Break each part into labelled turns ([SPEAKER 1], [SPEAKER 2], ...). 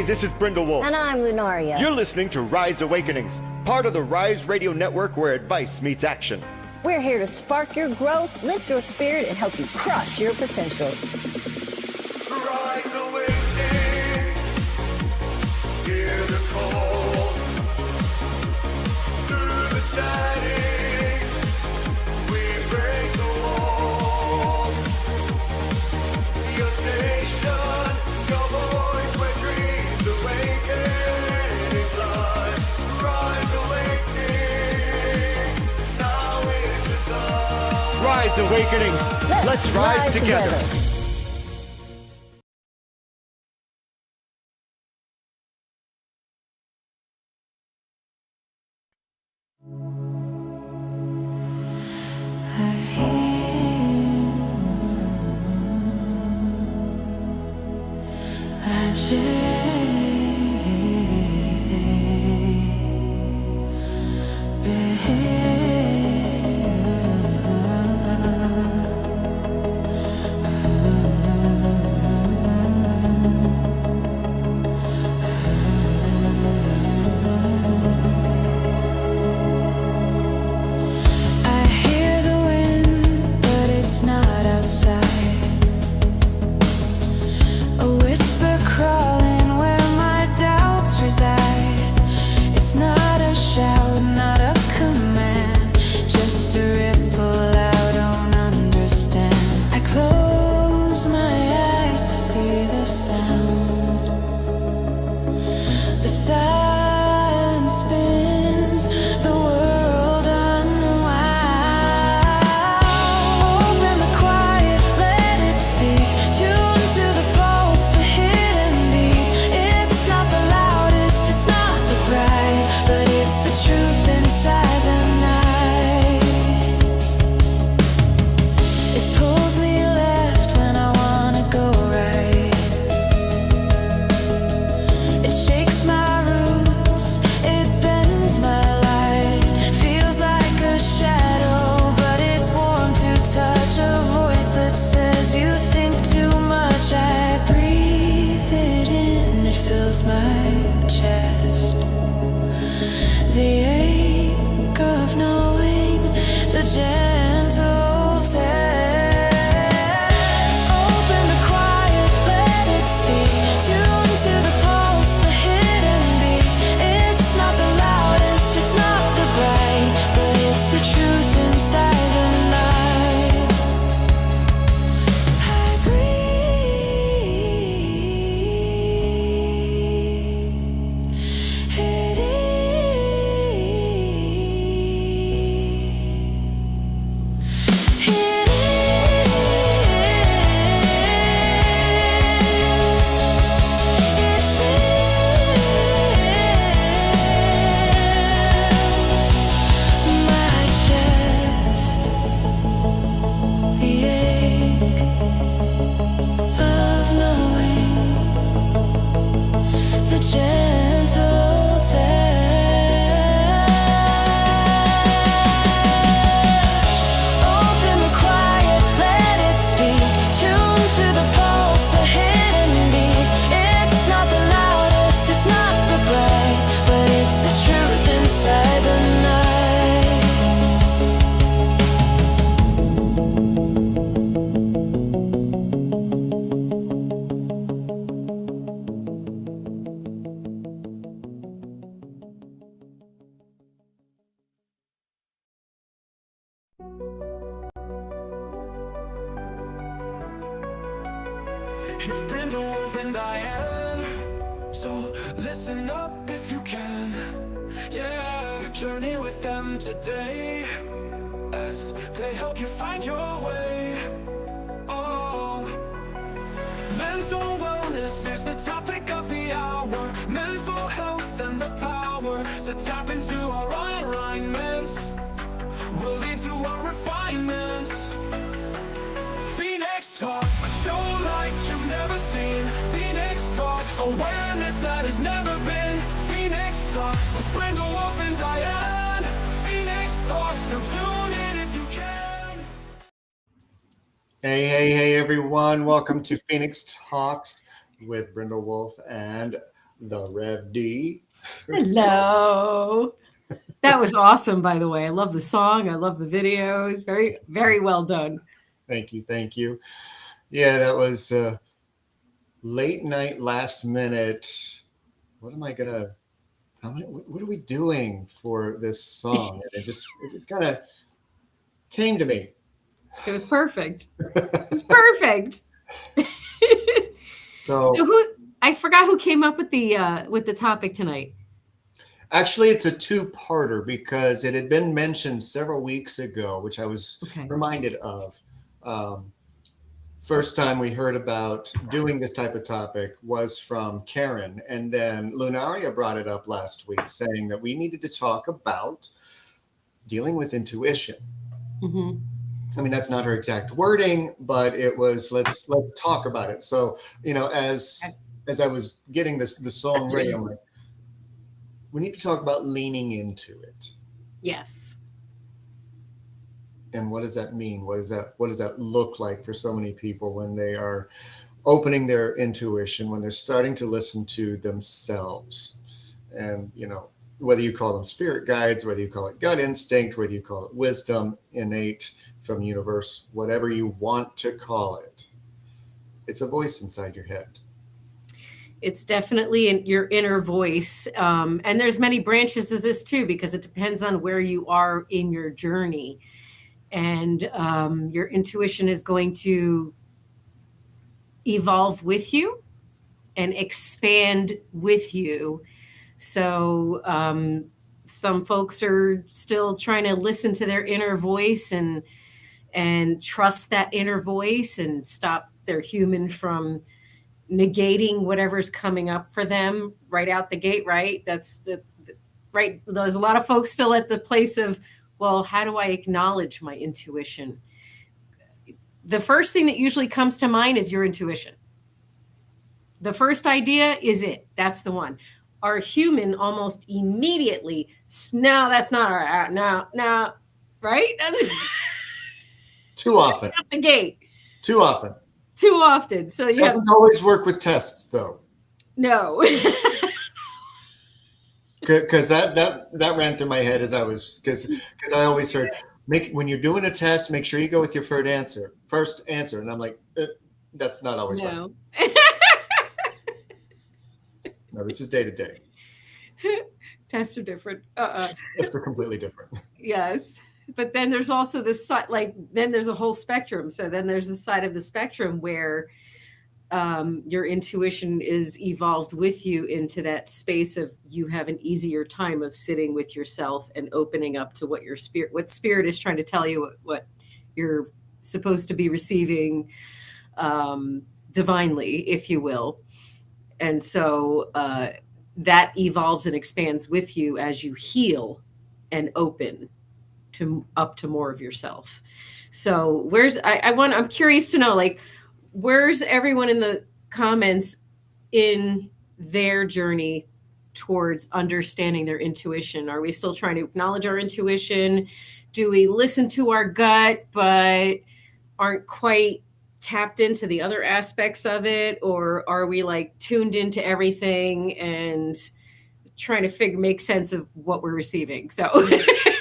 [SPEAKER 1] Hey, this is Brindlewolf.
[SPEAKER 2] And I'm Lunaria.
[SPEAKER 1] You're listening to Rise Awakenings, part of the Rise Radio Network where advice meets action.
[SPEAKER 2] We're here to spark your growth, lift your spirit, and help you crush your potential.
[SPEAKER 3] Rise Awakenings, hear the call. Through the static, we break the wall. Your nation, your voice, where dreams awaken. Rise Awakening, now is the time.
[SPEAKER 1] Rise Awakenings, let's rise together.
[SPEAKER 4] It's Brindlewolf and Diane, so listen up if you can. Yeah, journey with them today as they help you find your way. Oh, mental wellness is the topic of the hour. Mental health and the power to tap into our alignments will lead to our refinements. Phoenix Talk, a show like you've never seen. Phoenix Talks, awareness that has never been. Phoenix Talks with Brindlewolf and Diane. Phoenix Talks, so tune in if you can.
[SPEAKER 5] Hey everyone, welcome to Phoenix Talks with Brindlewolf and the Rev D.
[SPEAKER 6] Hello. That was awesome, by the way. I love the song. I love the video. It's very, very well done.
[SPEAKER 5] Thank you. Thank you. Yeah, that was late night, last minute. What am I going to, what are we doing for this song? And it just kind of came to me.
[SPEAKER 6] It was perfect. It was perfect.
[SPEAKER 5] So
[SPEAKER 6] I forgot who came up with the topic tonight.
[SPEAKER 5] actually, it's a two-parter because it had been mentioned several weeks ago, which I was reminded of. First time we heard about doing this type of topic was from Karen. And then Lunaria brought it up last week saying that we needed to talk about dealing with intuition.
[SPEAKER 6] Mm-hmm.
[SPEAKER 5] I mean, that's not her exact wording, but it was, let's talk about it. So, you know, as I was getting the song ready, I'm like, we need to talk about leaning into it.
[SPEAKER 6] Yes.
[SPEAKER 5] And what does that mean? What does that look like for so many people when they are opening their intuition, when they're starting to listen to themselves? And, you know, whether you call them spirit guides, whether you call it gut instinct, whether you call it wisdom, innate from universe, whatever you want to call it, it's a voice inside your head.
[SPEAKER 6] It's definitely your inner voice. And there's many branches of this too, because it depends on where you are in your journey. And your intuition is going to evolve with you and expand with you. So some folks are still trying to listen to their inner voice and trust that inner voice and stop their human from negating whatever's coming up for them right out the gate, right? That's right. There's a lot of folks still at the place of, well, how do I acknowledge my intuition? The first thing that usually comes to mind is your intuition. The first idea is it. That's the one. Our human almost immediately, no, that's not our, no, right? That's
[SPEAKER 5] too often.
[SPEAKER 6] Out the gate.
[SPEAKER 5] Too often.
[SPEAKER 6] Too often. So
[SPEAKER 5] it doesn't always work with tests, though.
[SPEAKER 6] No.
[SPEAKER 5] Because that ran through my head as I was, because I always heard, when you're doing a test, make sure you go with your first answer. And I'm like, that's not always right. No, this is day to day.
[SPEAKER 6] Tests are different.
[SPEAKER 5] Tests are completely different.
[SPEAKER 6] Yes. But then there's also this side, then there's a whole spectrum. So then there's the side of the spectrum where your intuition is evolved with you into that space of you have an easier time of sitting with yourself and opening up to what spirit is trying to tell you, what you're supposed to be receiving divinely, if you will. And so that evolves and expands with you as you heal and open up to more of yourself. So I'm curious to know, like, where's everyone in the comments in their journey towards understanding their intuition? Are we still trying to acknowledge our intuition? Do we listen to our gut, but aren't quite tapped into the other aspects of it? Or are we like tuned into everything and trying to make sense of what we're receiving? So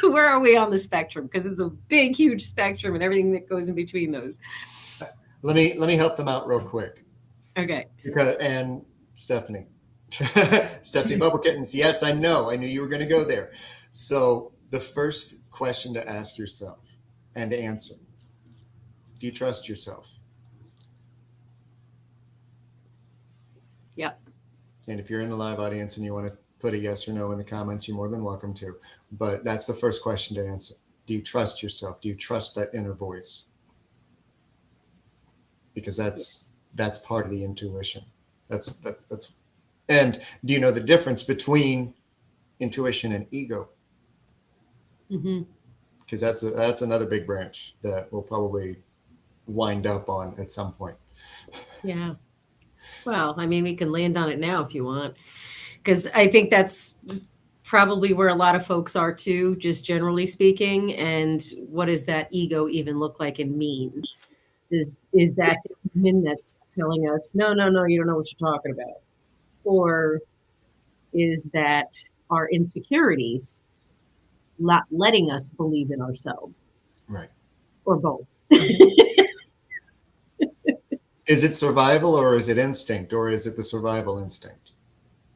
[SPEAKER 6] where are we on the spectrum? Because it's a big, huge spectrum and everything that goes in between those.
[SPEAKER 5] Let me help them out real quick.
[SPEAKER 6] Okay.
[SPEAKER 5] And Stephanie Bubble Kittens. Yes, I know. I knew you were going to go there. So the first question to ask yourself and to answer: do you trust yourself?
[SPEAKER 6] Yep.
[SPEAKER 5] And if you're in the live audience and you want to put a yes or no in the comments, you're more than welcome to. But that's the first question to answer. Do you trust yourself? Do you trust that inner voice? Because that's part of the intuition. That's and do you know the difference between intuition and ego?
[SPEAKER 6] Mm-hmm.
[SPEAKER 5] Because that's another big branch that we'll probably wind up on at some point.
[SPEAKER 6] Yeah. Well, I mean, we can land on it now if you want, because I think that's just probably where a lot of folks are too, just generally speaking. And what does that ego even look like and mean? Is that human that's telling us, no, you don't know what you're talking about? Or is that our insecurities not letting us believe in ourselves,
[SPEAKER 5] Right.
[SPEAKER 6] or both.
[SPEAKER 5] Is it survival or is it instinct or is it the survival instinct?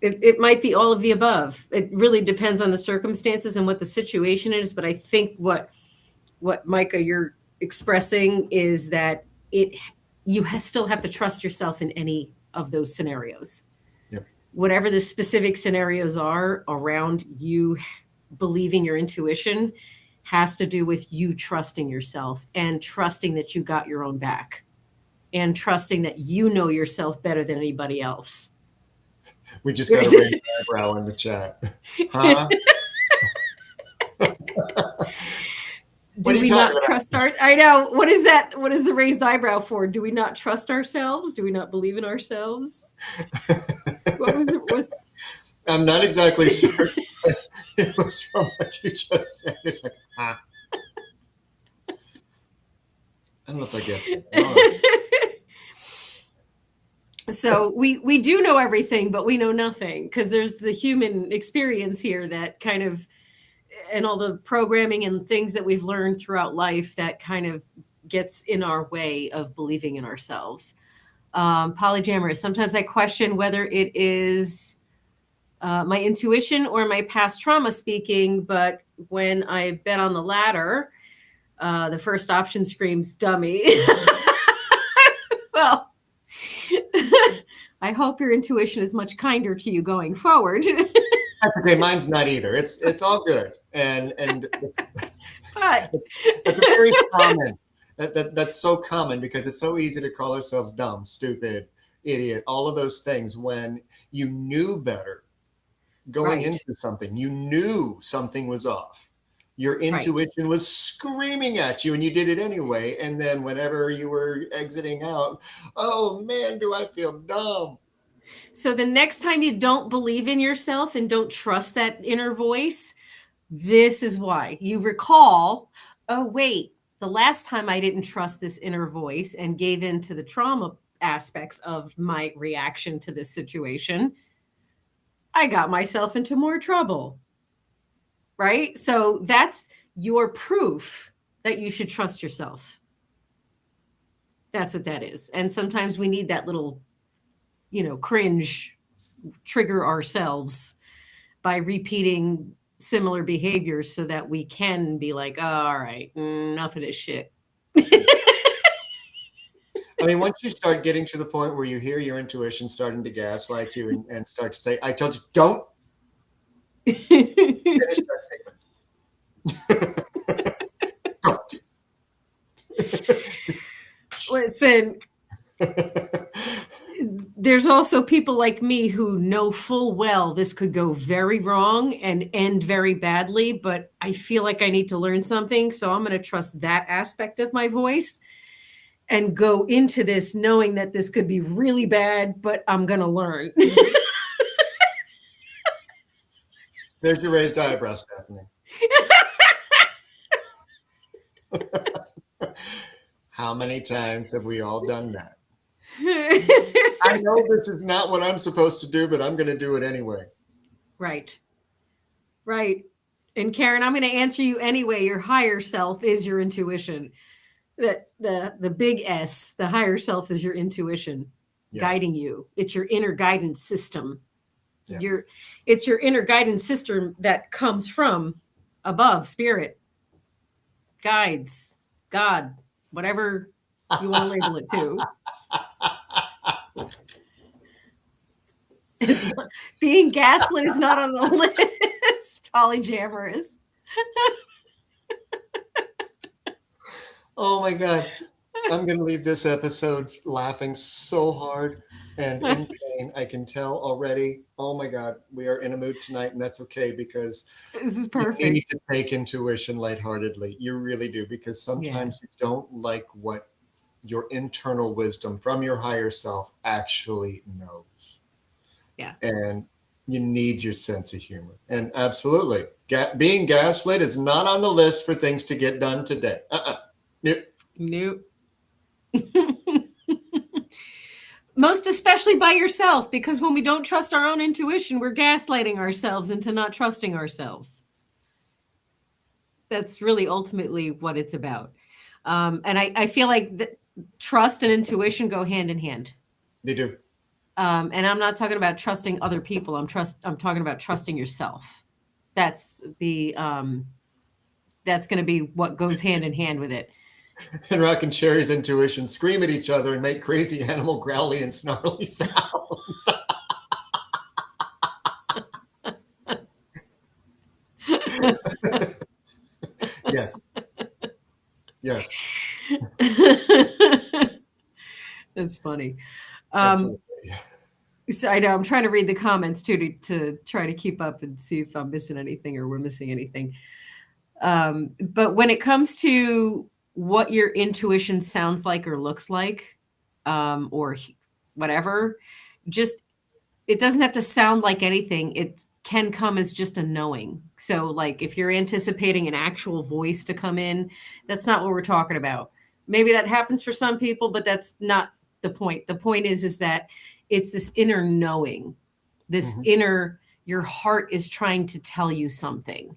[SPEAKER 6] It might be all of the above. It really depends on the circumstances and what the situation is. But I think what Micah, you're expressing is that still have to trust yourself in any of those scenarios.
[SPEAKER 5] Yep.
[SPEAKER 6] Whatever the specific scenarios are around you believing your intuition has to do with you trusting yourself and trusting that you got your own back and trusting that you know yourself better than anybody else.
[SPEAKER 5] We just got a raised eyebrow in the chat. Huh?
[SPEAKER 6] Do we not trust I know. What is that? What is the raised eyebrow for? Do we not trust ourselves? Do we not believe in ourselves? What was it?
[SPEAKER 5] I'm not exactly sure. It was from what you just said. It's like, huh? I don't know if I get it.
[SPEAKER 6] So we do know everything, but we know nothing because there's the human experience here that kind of, and all the programming and things that we've learned throughout life that kind of gets in our way of believing in ourselves. Polyamorous. Sometimes I question whether it is my intuition or my past trauma speaking, but when I bet on the latter, the first option screams dummy. Well, I hope your intuition is much kinder to you going forward.
[SPEAKER 5] That's okay. Mine's not either. It's all good, and it's,
[SPEAKER 6] But
[SPEAKER 5] that's very common. That's so common because it's so easy to call ourselves dumb, stupid, idiot, all of those things when you knew better going
[SPEAKER 6] Right.
[SPEAKER 5] into something. You knew something was off. Your intuition was screaming at you and you did it anyway. And then whenever you were exiting out, oh man, do I feel dumb.
[SPEAKER 6] so the next time you don't believe in yourself and don't trust that inner voice, this is why. You recall, oh, wait, the last time I didn't trust this inner voice and gave in to the trauma aspects of my reaction to this situation, I got myself into more trouble. Right? So that's your proof that you should trust yourself. That's what that is. And sometimes we need that little, cringe trigger ourselves by repeating similar behaviors so that we can be like, oh, all right, enough of this shit.
[SPEAKER 5] I mean, once you start getting to the point where you hear your intuition starting to gaslight you and start to say, I told you, don't finish that statement. Don't.
[SPEAKER 6] Listen, there's also people like me who know full well this could go very wrong and end very badly, but I feel like I need to learn something. So I'm going to trust that aspect of my voice and go into this knowing that this could be really bad, but I'm going to learn.
[SPEAKER 5] There's your raised eyebrow, Stephanie. How many times have we all done that? I know this is not what I'm supposed to do, but I'm going to do it anyway.
[SPEAKER 6] Right. Right. And Karen, I'm going to answer you anyway. Your higher self is your intuition. The big S, the higher self is your intuition guiding you. It's your inner guidance system.
[SPEAKER 5] Yes.
[SPEAKER 6] It's your inner guidance system that comes from above, spirit, guides, God, whatever you want to label it to. Being gaslit is not on the list. Polyamorous.
[SPEAKER 5] Oh my God. I'm going to leave this episode laughing so hard and in pain. I can tell already. Oh my God. We are in a mood tonight, and that's okay because
[SPEAKER 6] This is perfect.
[SPEAKER 5] you need to take intuition lightheartedly. You really do, because sometimes you don't like what your internal wisdom from your higher self actually knows.
[SPEAKER 6] Yeah.
[SPEAKER 5] And you need your sense of humor. And absolutely, being gaslit is not on the list for things to get done today. Nope.
[SPEAKER 6] Nope. Most especially by yourself, because when we don't trust our own intuition, we're gaslighting ourselves into not trusting ourselves. That's really ultimately what it's about. And I feel like trust and intuition go hand in hand.
[SPEAKER 5] They do.
[SPEAKER 6] And I'm not talking about trusting other people. I'm talking about trusting yourself. That's going to be what goes hand in hand with it.
[SPEAKER 5] And Rock and Cherry's intuition scream at each other and make crazy animal growly and snarly sounds. Yes. Yes.
[SPEAKER 6] That's funny.
[SPEAKER 5] Absolutely.
[SPEAKER 6] So I know I'm trying to read the comments too to try to keep up and see if I'm missing anything or we're missing anything. But when it comes to what your intuition sounds like or looks like, or whatever, just it doesn't have to sound like anything. It can come as just a knowing. So like if you're anticipating an actual voice to come in, that's not what we're talking about. Maybe that happens for some people, but that's not the point. The point is that it's this inner knowing, this inner, your heart is trying to tell you something,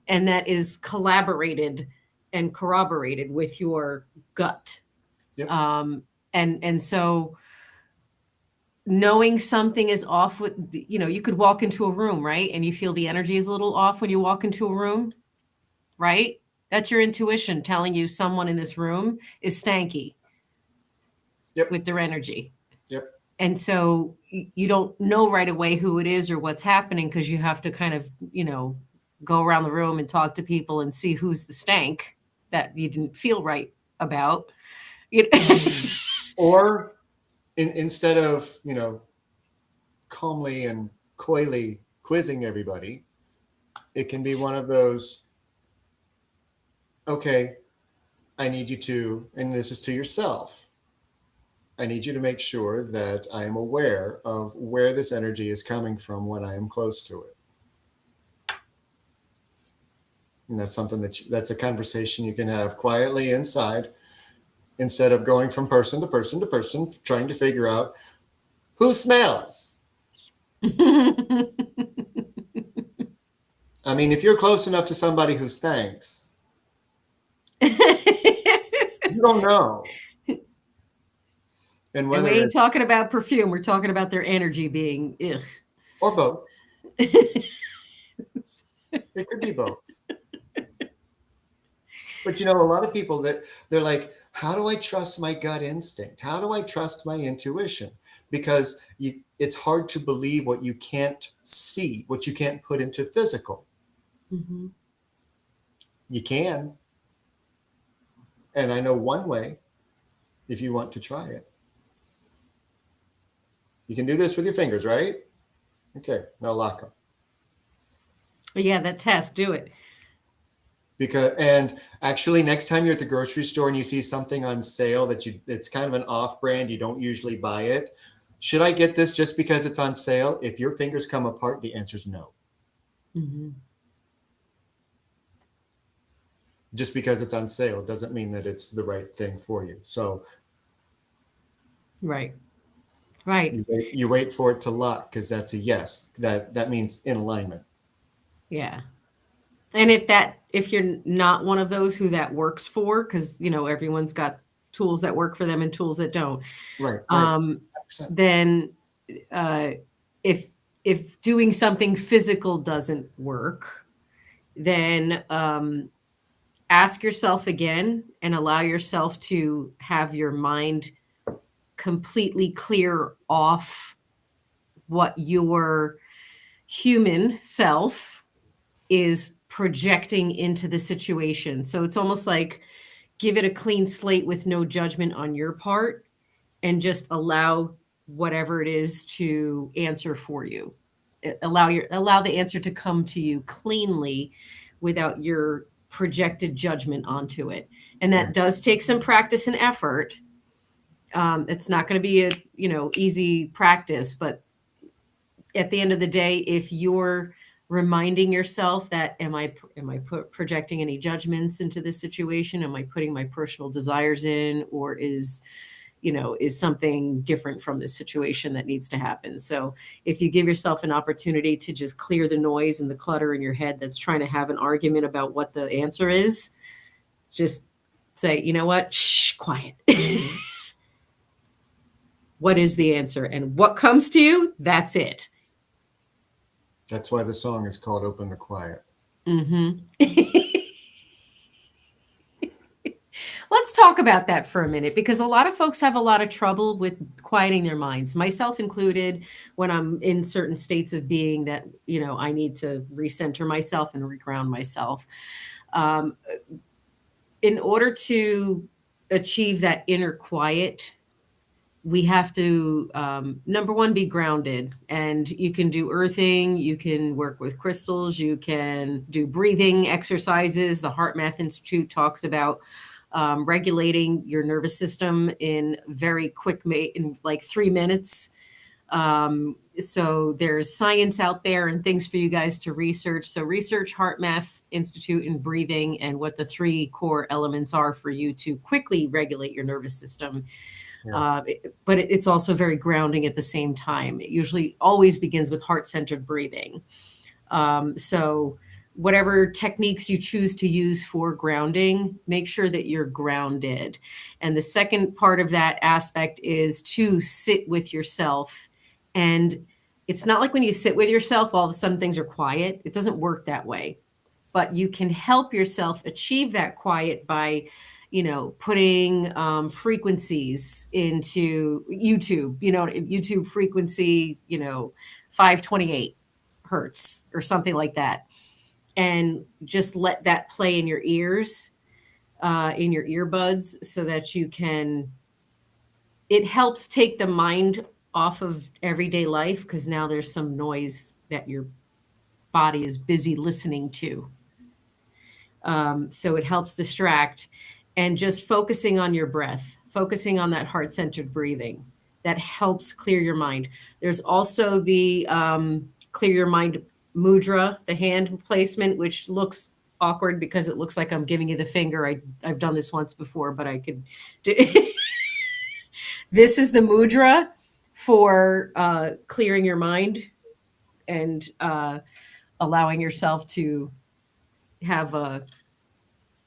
[SPEAKER 6] and that is collaborated and corroborated with your gut.
[SPEAKER 5] Yep.
[SPEAKER 6] And so knowing something is off with, you could walk into a room, right? And you feel the energy is a little off when you walk into a room, right? That's your intuition telling you someone in this room is stanky.
[SPEAKER 5] Yep.
[SPEAKER 6] With their energy.
[SPEAKER 5] Yep.
[SPEAKER 6] And so you don't know right away who it is or what's happening, because you have to kind of, go around the room and talk to people and see who's the stank that you didn't feel right about.
[SPEAKER 5] Or instead of, calmly and coyly quizzing everybody, it can be one of those, okay, I need you to, and this is to yourself, I need you to make sure that I am aware of where this energy is coming from when I am close to it. And that's something that's a conversation you can have quietly inside, instead of going from person to person to person, trying to figure out who smells. I mean, if you're close enough to somebody who stinks, you don't know. And
[SPEAKER 6] we ain't talking about perfume. We're talking about their energy being ugh.
[SPEAKER 5] Or both. It could be both. But a lot of people they're like, how do I trust my gut instinct? How do I trust my intuition? Because it's hard to believe what you can't see, what you can't put into physical. Mm-hmm. You can. And I know one way, if you want to try it. You can do this with your fingers, right? Okay, now lock them.
[SPEAKER 6] Yeah, that test, do it.
[SPEAKER 5] And actually, next time you're at the grocery store and you see something on sale it's kind of an off-brand, you don't usually buy it. Should I get this just because it's on sale? If your fingers come apart, the answer is no. Mm-hmm. Just because it's on sale doesn't mean that it's the right thing for you. So,
[SPEAKER 6] right.
[SPEAKER 5] You wait for it to lock, because that's a yes. That means in alignment.
[SPEAKER 6] Yeah. And if you're not one of those who that works for, because everyone's got tools that work for them and tools that don't.
[SPEAKER 5] Right.
[SPEAKER 6] Then if doing something physical doesn't work, then ask yourself again and allow yourself to have your mind completely clear off what your human self is projecting into the situation. So it's almost like give it a clean slate with no judgment on your part, and just allow whatever it is to answer for you. Allow the answer to come to you cleanly without your projected judgment onto it. And that does take some practice and effort. It's not going to be a easy practice, but at the end of the day, if you're reminding yourself that am I projecting any judgments into this situation? Am I putting my personal desires in, or is is something different from this situation that needs to happen. So if you give yourself an opportunity to just clear the noise and the clutter in your head that's trying to have an argument about what the answer is, just say, you know what? Shh, quiet. What is the answer? And what comes to you, that's it.
[SPEAKER 5] That's why the song is called Open the Quiet.
[SPEAKER 6] Mm-hmm. Let's talk about that for a minute, because a lot of folks have a lot of trouble with quieting their minds, myself included, when I'm in certain states of being that, I need to recenter myself and reground myself. In order to achieve that inner quiet, we have to, number one, be grounded. And you can do earthing, you can work with crystals, you can do breathing exercises. The Heart Math Institute talks about regulating your nervous system in very quick, in like 3 minutes. So there's science out there and things for you guys to research. So research Heart Math Institute and breathing and what the 3 core elements are for you to quickly regulate your nervous system. Yeah. But it's also very grounding at the same time. It usually always begins with heart-centered breathing. So whatever techniques you choose to use for grounding, make sure that you're grounded. And the second part of that aspect is to sit with yourself. And it's not like when you sit with yourself, all of a sudden things are quiet. It doesn't work that way. But you can help yourself achieve that quiet by putting frequencies into YouTube, YouTube frequency, 528 hertz or something like that. And just let that play in your ears, in your earbuds, so that it helps take the mind off of everyday life, because now there's some noise that your body is busy listening to. So it helps distract. And just focusing on your breath, focusing on that heart-centered breathing, that helps clear your mind. There's also the clear your mind mudra, the hand placement, which looks awkward because it looks like I'm giving you the finger. I've done this once before, but I could do This is the mudra for clearing your mind and allowing yourself to have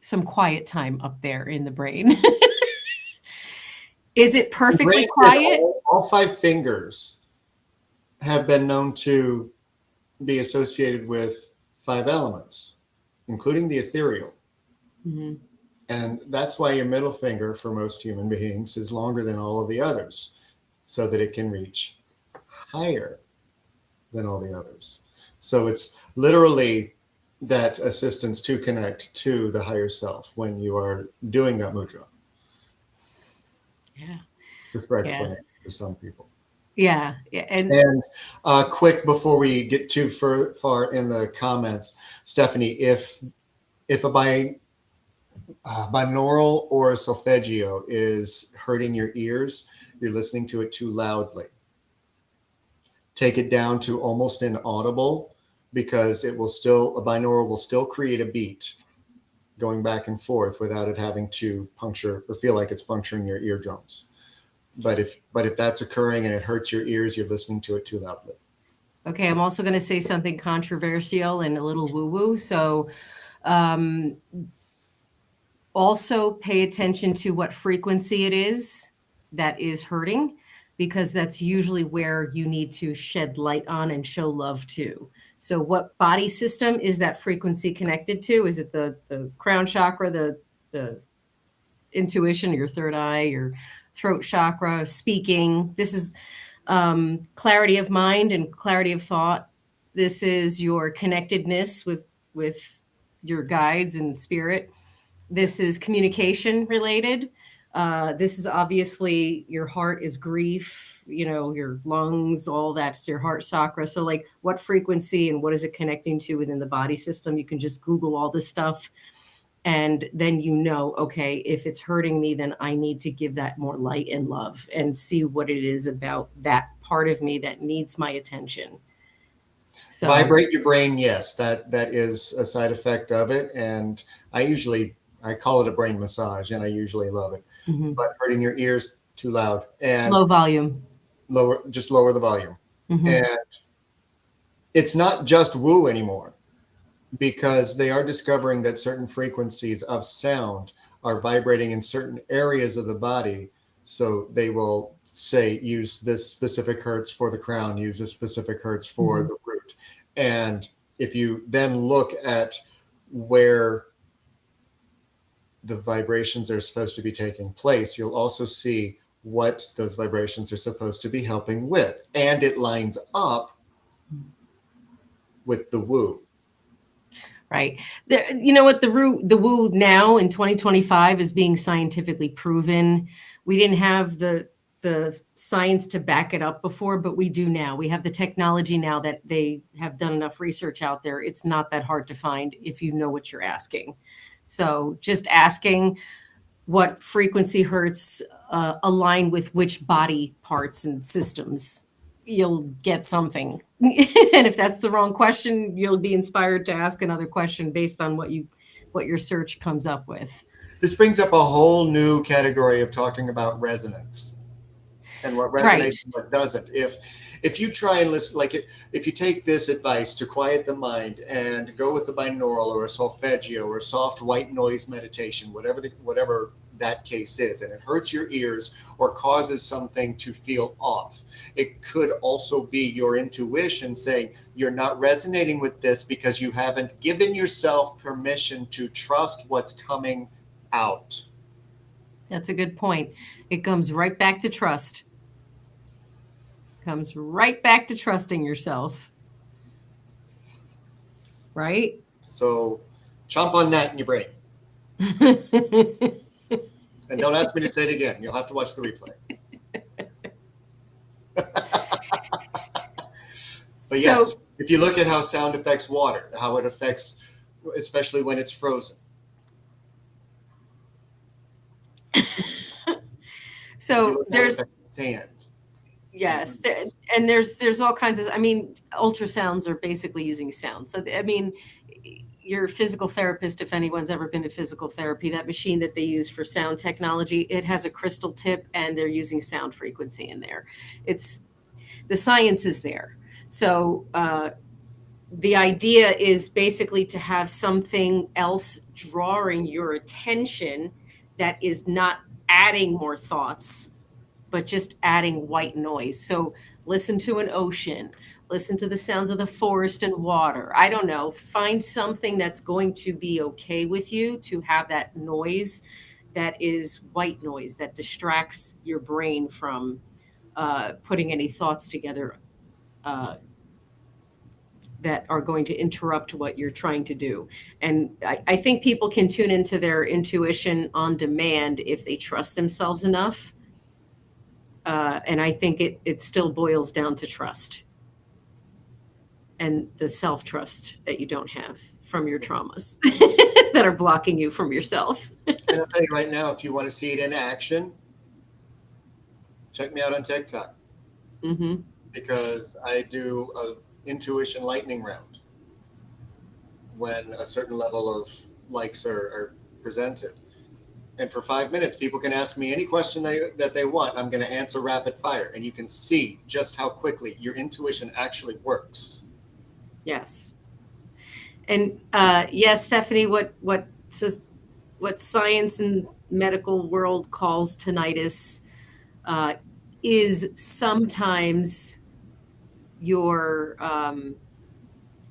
[SPEAKER 6] some quiet time up there in the brain. Is it perfectly quiet?
[SPEAKER 5] All 5 fingers have been known to be associated with 5 elements, including the ethereal. Mm-hmm. And that's why your middle finger for most human beings is longer than all of the others, so that it can reach higher than all the others. So it's literally that assistance to connect to the higher self when you are doing that mudra.
[SPEAKER 6] Yeah.
[SPEAKER 5] Just for explanation for some people.
[SPEAKER 6] Yeah.
[SPEAKER 5] And quick, before we get too far in the comments, Stephanie, if a binaural or a solfeggio is hurting your ears, you're listening to it too loudly. Take it down to almost inaudible, because a binaural will still create a beat going back and forth without it having to puncture or feel like it's puncturing your eardrums. But if that's occurring and it hurts your ears, you're listening to it too loudly.
[SPEAKER 6] Okay, I'm also going to say something controversial and a little woo-woo. So also pay attention to what frequency it is that is hurting, because that's usually where you need to shed light on and show love to. So what body system is that frequency connected to? Is it the crown chakra, the intuition, your third eye, your throat chakra, speaking? This is clarity of mind and clarity of thought. This is your connectedness with your guides and spirit. This is communication related. This is obviously your heart is grief, your lungs, all that's your heart chakra. So like what frequency and what is it connecting to within the body system? You can just Google all this stuff. And then okay, if it's hurting me, then I need to give that more light and love and see what it is about that part of me that needs my attention. So
[SPEAKER 5] vibrate your brain. Yes, that is a side effect of it. And I call it a brain massage, and I usually love it. Mm-hmm. But hurting your ears, too loud, and
[SPEAKER 6] Low volume.
[SPEAKER 5] lower the volume.
[SPEAKER 6] Mhm.
[SPEAKER 5] And it's not just woo anymore, because they are discovering that certain frequencies of sound are vibrating in certain areas of the body. So they will say, use this specific hertz for the crown, use this specific hertz for the root. And if you then look at where the vibrations are supposed to be taking place, you'll also see what those vibrations are supposed to be helping with. And it lines up with the woo.
[SPEAKER 6] Right. You know what? The woo now in 2025 is being scientifically proven. We didn't have the science to back it up before, but we do now. We have the technology now that they have done enough research out there. It's not that hard to find if you know what you're asking. So just asking what frequency hertz align with which body parts and systems, you'll get something. And if that's the wrong question, you'll be inspired to ask another question based on what your search comes up with.
[SPEAKER 5] This brings up a whole new category of talking about resonance and what resonates and what doesn't. If you try and listen, like if you take this advice to quiet the mind and go with the binaural or a solfeggio or a soft white noise meditation, whatever that case is, and it hurts your ears or causes something to feel off, it could also be your intuition saying you're not resonating with this because you haven't given yourself permission to trust what's coming out.
[SPEAKER 6] That's a good point. It comes right back to trust. Comes right back to trusting yourself. Right?
[SPEAKER 5] So chomp on that in your brain. And don't ask me to say it again. You'll have to watch the replay. But yes, if you look at how sound affects water, how it affects, especially when it's frozen.
[SPEAKER 6] So there's
[SPEAKER 5] sand.
[SPEAKER 6] Yes, and there's all kinds of. I mean, ultrasounds are basically using sound. So I mean, your physical therapist, if anyone's ever been to physical therapy, that machine that they use for sound technology, it has a crystal tip, and they're using sound frequency in there. It's the science is there. So the idea is basically to have something else drawing your attention that is not adding more thoughts, but just adding white noise. So listen to an ocean, listen to the sounds of the forest and water. I don't know, find something that's going to be okay with you to have that noise that is white noise that distracts your brain from putting any thoughts together that are going to interrupt what you're trying to do. And I think people can tune into their intuition on demand if they trust themselves enough. And I think it still boils down to trust and the self-trust that you don't have from your traumas that are blocking you from yourself.
[SPEAKER 5] And I'll tell you right now, if you want to see it in action, check me out on TikTok.
[SPEAKER 6] Mm-hmm.
[SPEAKER 5] Because I do a intuition lightning round when a certain level of likes are presented. And for 5 minutes, people can ask me any question that they want. I'm going to answer rapid fire. And you can see just how quickly your intuition actually works.
[SPEAKER 6] Yes. And yes, Stephanie, what science and medical world calls tinnitus is sometimes your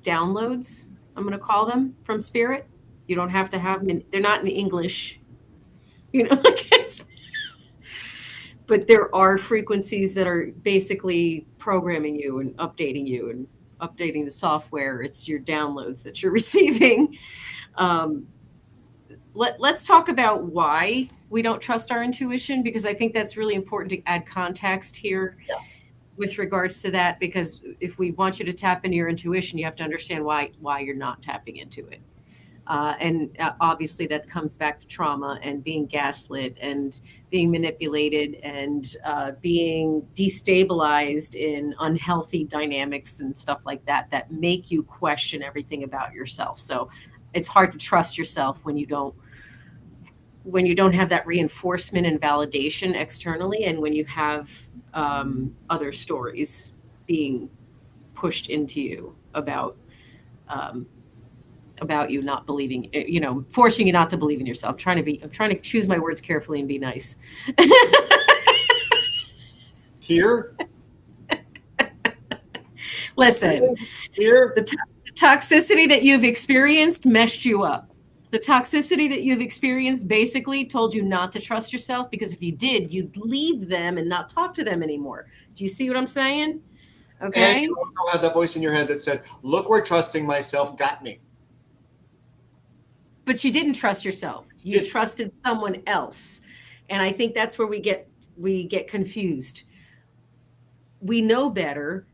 [SPEAKER 6] downloads, I'm going to call them, from spirit. You don't have to have them. They're not in English. You know, but there are frequencies that are basically programming you and updating the software. It's your downloads that you're receiving. Let's talk about why we don't trust our intuition, because I think that's really important to add context here with regards to that, because if we want you to tap into your intuition, you have to understand why you're not tapping into it. And obviously that comes back to trauma and being gaslit and being manipulated and being destabilized in unhealthy dynamics and stuff like that make you question everything about yourself. So it's hard to trust yourself when when you don't have that reinforcement and validation externally, and when you have other stories being pushed into you about you not believing, forcing you not to believe in yourself. I'm trying to choose my words carefully and be nice.
[SPEAKER 5] Here,
[SPEAKER 6] Listen,
[SPEAKER 5] here,
[SPEAKER 6] the toxicity that you've experienced messed you up. The toxicity that you've experienced basically told you not to trust yourself, because if you did, you'd leave them and not talk to them anymore. Do you see what I'm saying? Okay.
[SPEAKER 5] And you also had that voice in your head that said, look where trusting myself got me.
[SPEAKER 6] But you didn't trust yourself. You trusted someone else. And I think that's where we get confused. We know better,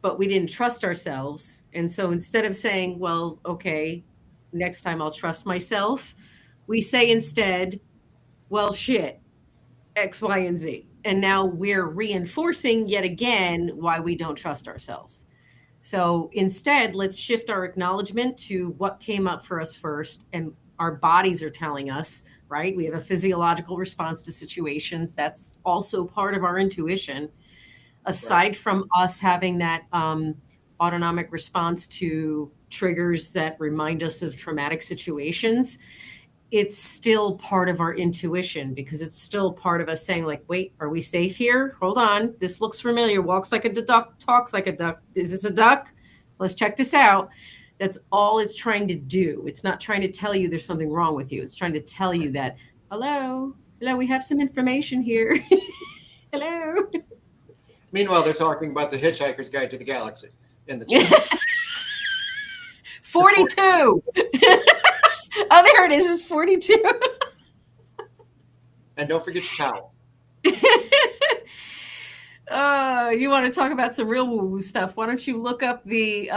[SPEAKER 6] but we didn't trust ourselves. And so instead of saying, well, okay, next time I'll trust myself, we say instead, well, shit, X, Y, and Z. And now we're reinforcing yet again why we don't trust ourselves. So instead, let's shift our acknowledgement to what came up for us first. And our bodies are telling us, right? We have a physiological response to situations. That's also part of our intuition. Aside from us having that autonomic response to triggers that remind us of traumatic situations, it's still part of our intuition, because it's still part of us saying, like, wait, are we safe here? Hold on. This looks familiar. Walks like a duck, talks like a duck. Is this a duck? Let's check this out. That's all it's trying to do. It's not trying to tell you there's something wrong with you. It's trying to tell you that, hello, we have some information here. Hello.
[SPEAKER 5] Meanwhile, they're talking about the Hitchhiker's Guide to the Galaxy in the chat.
[SPEAKER 6] 42. Oh, there it is. It's 42.
[SPEAKER 5] And don't forget your towel.
[SPEAKER 6] You want to talk about some real woo-woo stuff? Why don't you look up the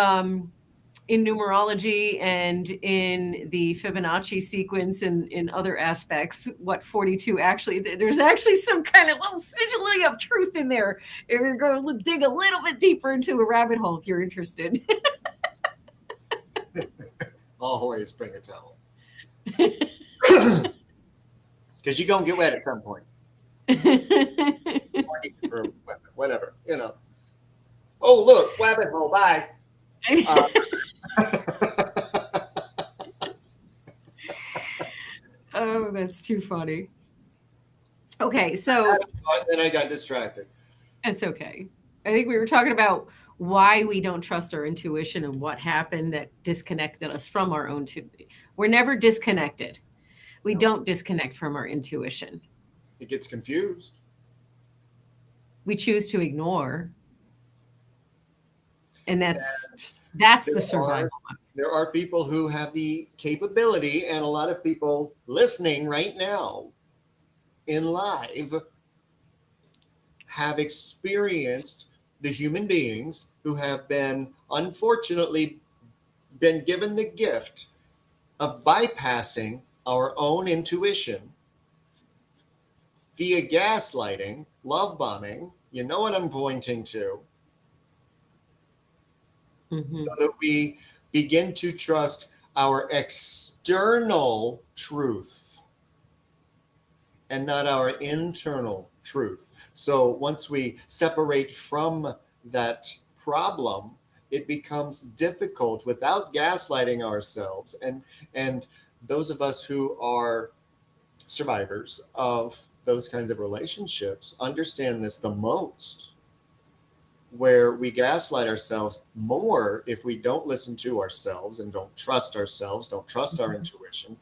[SPEAKER 6] in numerology and in the Fibonacci sequence and in other aspects, what 42 actually, there's actually some kind of little smidgen of truth in there. If you're going to dig a little bit deeper into a rabbit hole, if you're interested.
[SPEAKER 5] Always bring a towel. Because you're going to get wet at some point. Or whatever, Oh, look, rabbit hole, bye.
[SPEAKER 6] Oh, that's too funny. Okay, so
[SPEAKER 5] then I got distracted.
[SPEAKER 6] it's okay. I think we were talking about why we don't trust our intuition and what happened that disconnected us from our own. We're never disconnected. We don't disconnect from our intuition.
[SPEAKER 5] It gets confused.
[SPEAKER 6] We choose to ignore. And that's the survival.
[SPEAKER 5] There are people who have the capability, and a lot of people listening right now in live have experienced the human beings who have unfortunately been given the gift of bypassing our own intuition via gaslighting, love bombing, you know what I'm pointing to, so that we begin to trust our external truth and not our internal truth. So once we separate from that problem, it becomes difficult without gaslighting ourselves. And those of us who are survivors of those kinds of relationships understand this the most, where we gaslight ourselves more if we don't listen to ourselves and don't trust ourselves, don't trust our intuition.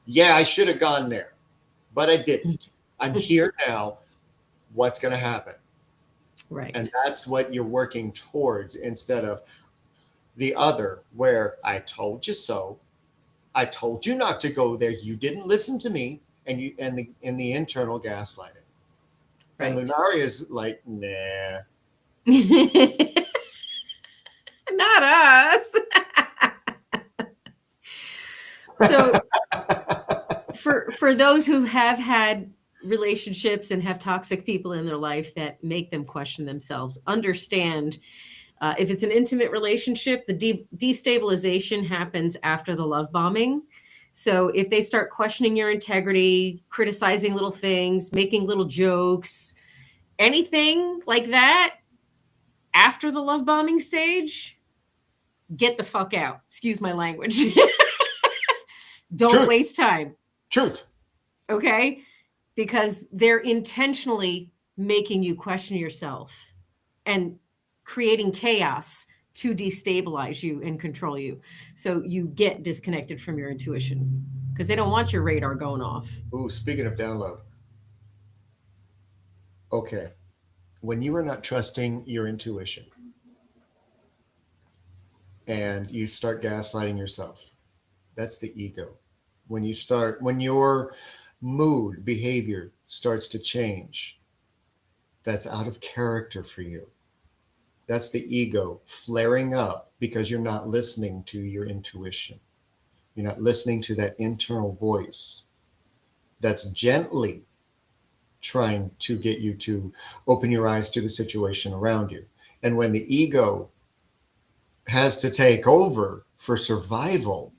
[SPEAKER 5] Yeah, I should have gone there, but I didn't. I'm here now. What's going to happen?
[SPEAKER 6] Right.
[SPEAKER 5] And that's what you're working towards, instead of the other, where I told you so. I told you not to go there. You didn't listen to me, and the internal gaslighting. Right. And Lunaria is like, nah.
[SPEAKER 6] Not us. So for those who have had relationships and have toxic people in their life that make them question themselves, understand if it's an intimate relationship, the destabilization happens after the love bombing. So if they start questioning your integrity, criticizing little things, making little jokes, anything like that after the love bombing stage, get the fuck out. Excuse my language. Don't
[SPEAKER 5] Truth.
[SPEAKER 6] waste time.
[SPEAKER 5] Truth.
[SPEAKER 6] Okay? Because they're intentionally making you question yourself and creating chaos to destabilize you and control you. So you get disconnected from your intuition because they don't want your radar going off.
[SPEAKER 5] Ooh, speaking of download. Okay. When you are not trusting your intuition and you start gaslighting yourself, that's the ego. When your mood, behavior starts to change, that's out of character for you. That's the ego flaring up because you're not listening to your intuition. You're not listening to that internal voice that's gently trying to get you to open your eyes to the situation around you. And when the ego has to take over for survival,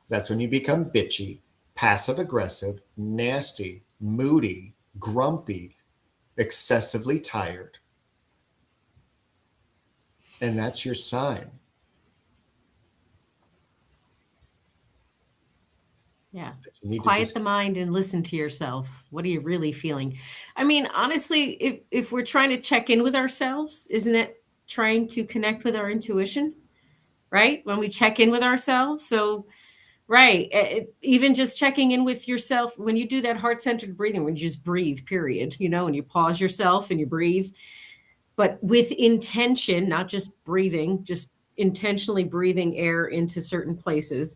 [SPEAKER 5] that's when you become bitchy, passive aggressive, nasty, moody, grumpy, excessively tired. And that's your sign.
[SPEAKER 6] Yeah.
[SPEAKER 5] that you need to
[SPEAKER 6] Quiet the mind and listen to yourself. What are you really feeling? I mean, honestly, if we're trying to check in with ourselves, isn't it trying to connect with our intuition? Right? When we check in with ourselves. So, right. Even just checking in with yourself, when you do that heart-centered breathing, when you just breathe, period, and you pause yourself and you breathe, but with intention, not just breathing, just intentionally breathing air into certain places.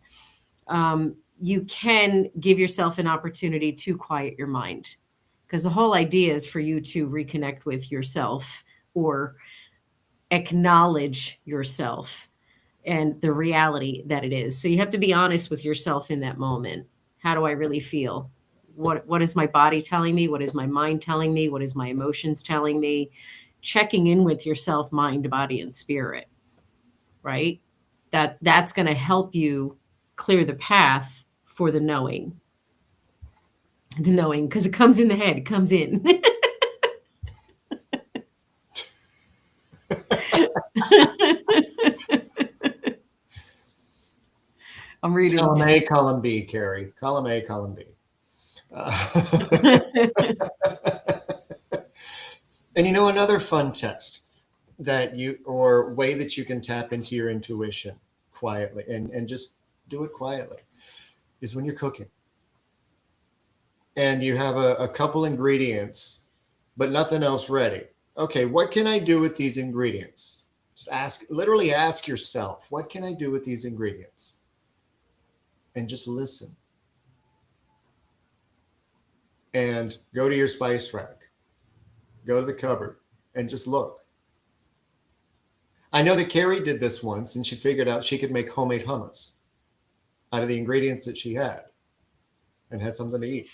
[SPEAKER 6] You can give yourself an opportunity to quiet your mind, because the whole idea is for you to reconnect with yourself or acknowledge yourself and the reality that it is. So you have to be honest with yourself in that moment. How do I really feel? What is my body telling me? What is my mind telling me? What is my emotions telling me? Checking in with yourself, mind, body, and spirit, right? That's going to help you clear the path for the knowing. The knowing, because it comes in the head, it comes in. I'm reading.
[SPEAKER 5] Column A, column B, Carrie. Column A, column B. And another fun test or way that you can tap into your intuition quietly and just do it quietly is when you're cooking. And you have a couple ingredients, but nothing else ready. Okay, what can I do with these ingredients? Just literally ask yourself, what can I do with these ingredients? And just listen. And go to your spice rack. Go to the cupboard and just look. I know that Carrie did this once, and she figured out she could make homemade hummus out of the ingredients that she had and had something to eat.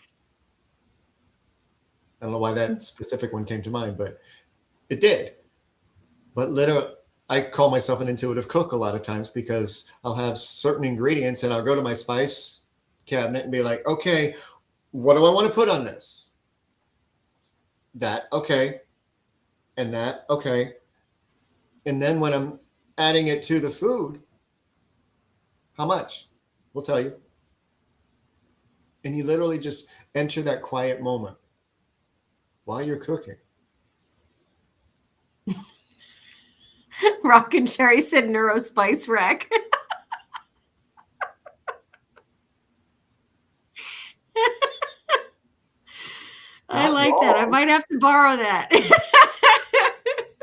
[SPEAKER 5] I don't know why that specific one came to mind, but it did. But literally, I call myself an intuitive cook a lot of times because I'll have certain ingredients and I'll go to my spice cabinet and be like, okay, what do I want to put on this? That, okay. And that, okay. And then when I'm adding it to the food, how much? We'll tell you. And you literally just enter that quiet moment while you're cooking.
[SPEAKER 6] Rock and Cherry said neuro spice rack. I like that. I might have to borrow that.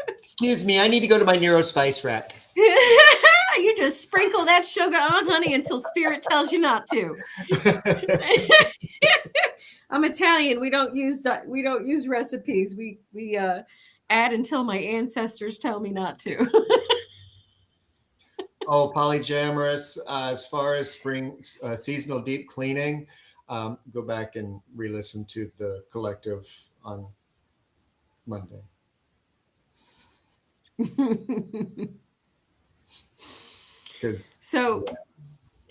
[SPEAKER 5] Excuse me, I need to go to my neuro spice rack.
[SPEAKER 6] You just sprinkle that sugar on, honey, until spirit tells you not to. I'm Italian. We don't use recipes. We add until my ancestors tell me not to.
[SPEAKER 5] Oh, polyamorous. As far as spring seasonal deep cleaning, go back and re-listen to the collective on Monday.
[SPEAKER 6] So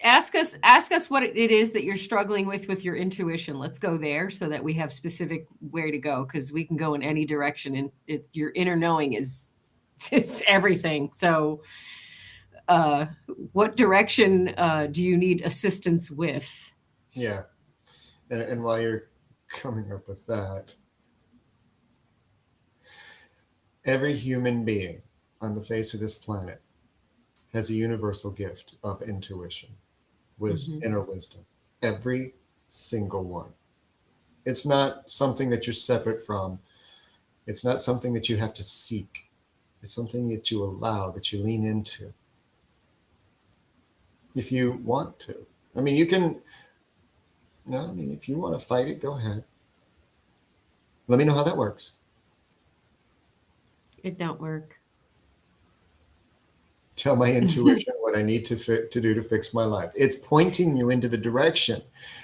[SPEAKER 6] ask us what it is that you're struggling with your intuition. Let's go there so that we have specific where to go, because we can go in any direction, and your inner knowing is everything. So what direction do you need assistance with?
[SPEAKER 5] Yeah. And while you're coming up with that, every human being on the face of this planet has a universal gift of intuition, inner wisdom. Every single one. It's not something that you're separate from. It's not something that you have to seek. It's something that you allow, that you lean into. If you want to. I mean, you can, if you want to fight it, go ahead. Let me know how that works.
[SPEAKER 6] It don't work.
[SPEAKER 5] Tell my intuition what I need to do to fix my life. It's pointing you into the direction.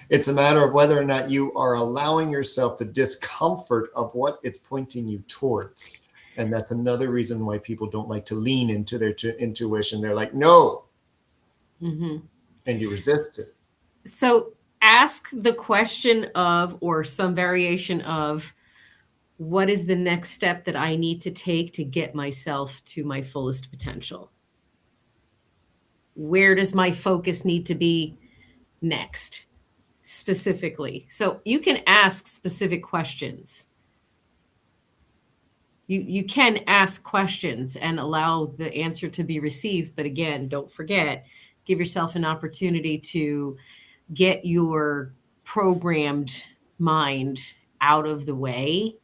[SPEAKER 5] It's a matter of whether or not you are allowing yourself the discomfort of what it's pointing you towards. And that's another reason why people don't like to lean into their intuition. They're like, no. And you resist it.
[SPEAKER 6] So ask the question of, or some variation of, what is the next step that I need to take to get myself to my fullest potential? Where does my focus need to be next, specifically? So you can ask specific questions. You can ask questions and allow the answer to be received. But again, don't forget, give yourself an opportunity to get your programmed mind out of the way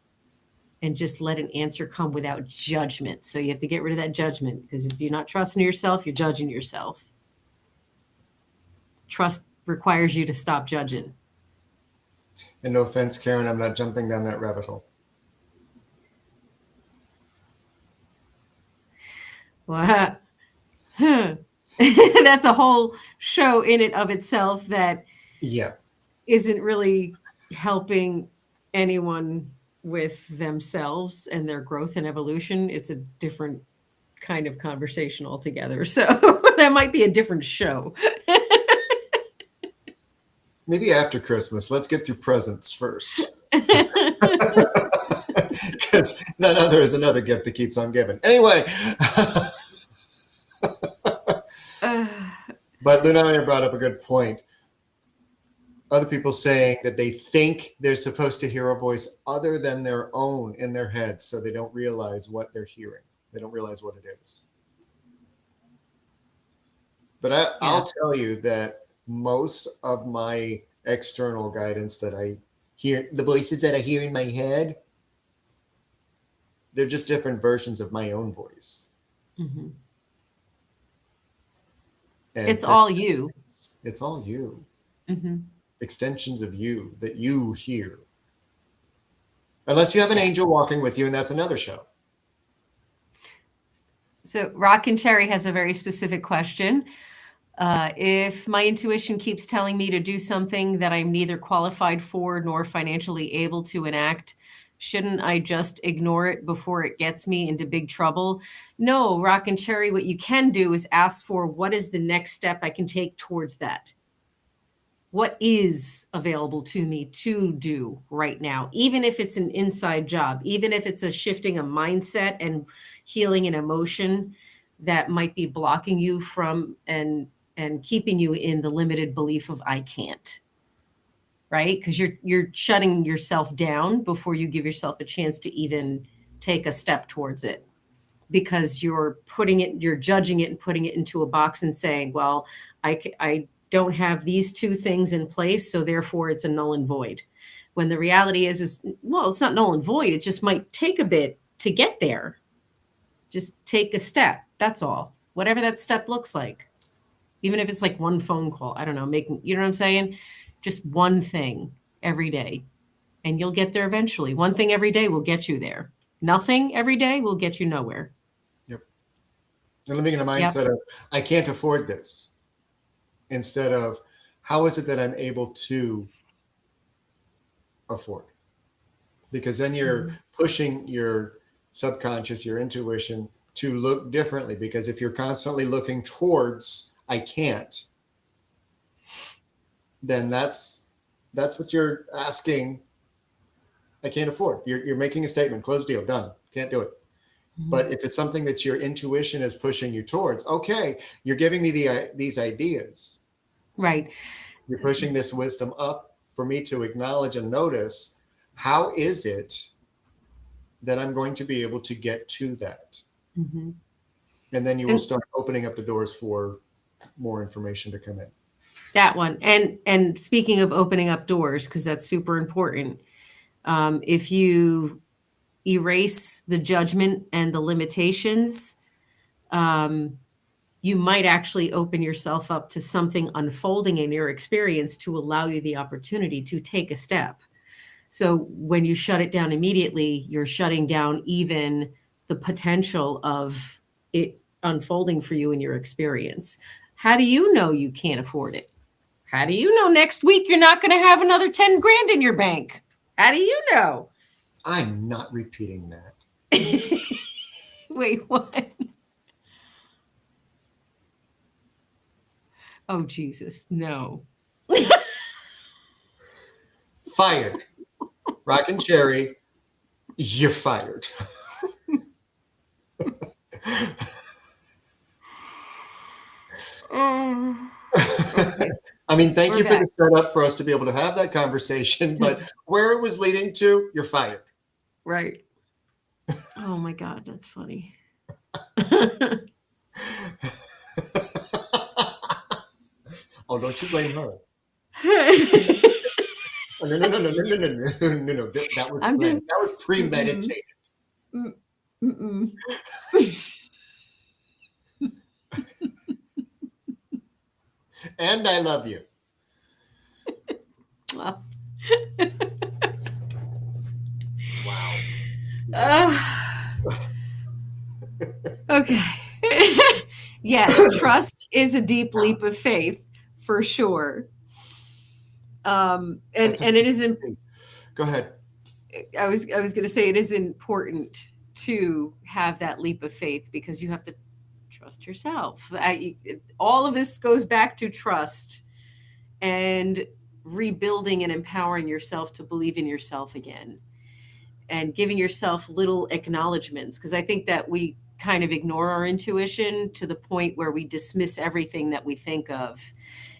[SPEAKER 6] and just let an answer come without judgment. So you have to get rid of that judgment, because if you're not trusting yourself, you're judging yourself. Trust requires you to stop judging.
[SPEAKER 5] And no offense, Karen, I'm not jumping down that rabbit hole.
[SPEAKER 6] Well, that's a whole show in and of itself that isn't really helping anyone with themselves and their growth and evolution. It's a different kind of conversation altogether. So that might be a different show.
[SPEAKER 5] Maybe after Christmas. Let's get through presents first. Because there is another gift that keeps on giving. Anyway. But Luna brought up a good point. Other people saying that they think they're supposed to hear a voice other than their own in their head, so they don't realize what they're hearing. They don't realize what it is. But I'll tell you that most of my external guidance that I hear, the voices that I hear in my head, they're just different versions of my own voice.
[SPEAKER 6] Mm-hmm.
[SPEAKER 5] And
[SPEAKER 6] it's all you.
[SPEAKER 5] It's all you.
[SPEAKER 6] Mm-hmm.
[SPEAKER 5] Extensions of you that you hear. Unless you have an angel walking with you, and that's another show.
[SPEAKER 6] So Rock and Cherry has a very specific question. If my intuition keeps telling me to do something that I'm neither qualified for nor financially able to enact, shouldn't I just ignore it before it gets me into big trouble? No, Rock and Cherry, what you can do is ask for, what is the next step I can take towards that? What is available to me to do right now? Even if it's an inside job, even if it's a shifting a mindset and healing an emotion that might be blocking you from and keeping you in the limited belief of I can't. Right? Because you're shutting yourself down before you give yourself a chance to even take a step towards it. Because you're judging it and putting it into a box and saying, well, I don't have these two things in place, so therefore it's a null and void. When the reality is, well, it's not null and void. It just might take a bit to get there. Just take a step. That's all. Whatever that step looks like. Even if it's like one phone call, I don't know, you know what I'm saying? Just one thing every day, and you'll get there eventually. One thing every day will get you there. Nothing every day will get you nowhere.
[SPEAKER 5] Yep. And living in a mindset of, I can't afford this, instead of, how is it that I'm able to afford? Because then you're pushing your subconscious, your intuition, to look differently. Because if you're constantly looking towards, I can't, then that's what you're asking. I can't afford. You're making a statement, closed deal, done. Can't do it. But if it's something that your intuition is pushing you towards, okay, you're giving me these ideas.
[SPEAKER 6] Right.
[SPEAKER 5] You're pushing this wisdom up for me to acknowledge and notice. How is it that I'm going to be able to get to that?
[SPEAKER 6] Mm-hmm.
[SPEAKER 5] And then you will start opening up the doors for more information to come in.
[SPEAKER 6] That one. And speaking of opening up doors, because that's super important, if you erase the judgment and the limitations, you might actually open yourself up to something unfolding in your experience to allow you the opportunity to take a step. So when you shut it down immediately, you're shutting down even the potential of it unfolding for you in your experience. How do you know you can't afford it? How do you know next week you're not going to have another 10 grand in your bank? How do you know?
[SPEAKER 5] I'm not repeating that.
[SPEAKER 6] Wait, what? Oh, Jesus, no.
[SPEAKER 5] Fired. Rockin' Cherry, you're fired.
[SPEAKER 6] Okay.
[SPEAKER 5] I mean, thank
[SPEAKER 6] We're
[SPEAKER 5] you for the
[SPEAKER 6] back.
[SPEAKER 5] setup for us to be able to have that conversation, but where it was leading to, you're fired.
[SPEAKER 6] Right. Oh my God, that's funny.
[SPEAKER 5] Oh, don't you blame her. Oh, no. That was
[SPEAKER 6] I'm
[SPEAKER 5] planned.
[SPEAKER 6] just-
[SPEAKER 5] That was premeditated.
[SPEAKER 6] Mm-mm.
[SPEAKER 5] And I love you.
[SPEAKER 6] Well.
[SPEAKER 5] Wow.
[SPEAKER 6] Okay. Yes, trust is a deep leap of faith for sure. And it isn't.
[SPEAKER 5] Go ahead.
[SPEAKER 6] I was going to say it is important to have that leap of faith because you have to trust yourself. All of this goes back to trust and rebuilding and empowering yourself to believe in yourself again and giving yourself little acknowledgments. Because I think that we kind of ignore our intuition to the point where we dismiss everything that we think of.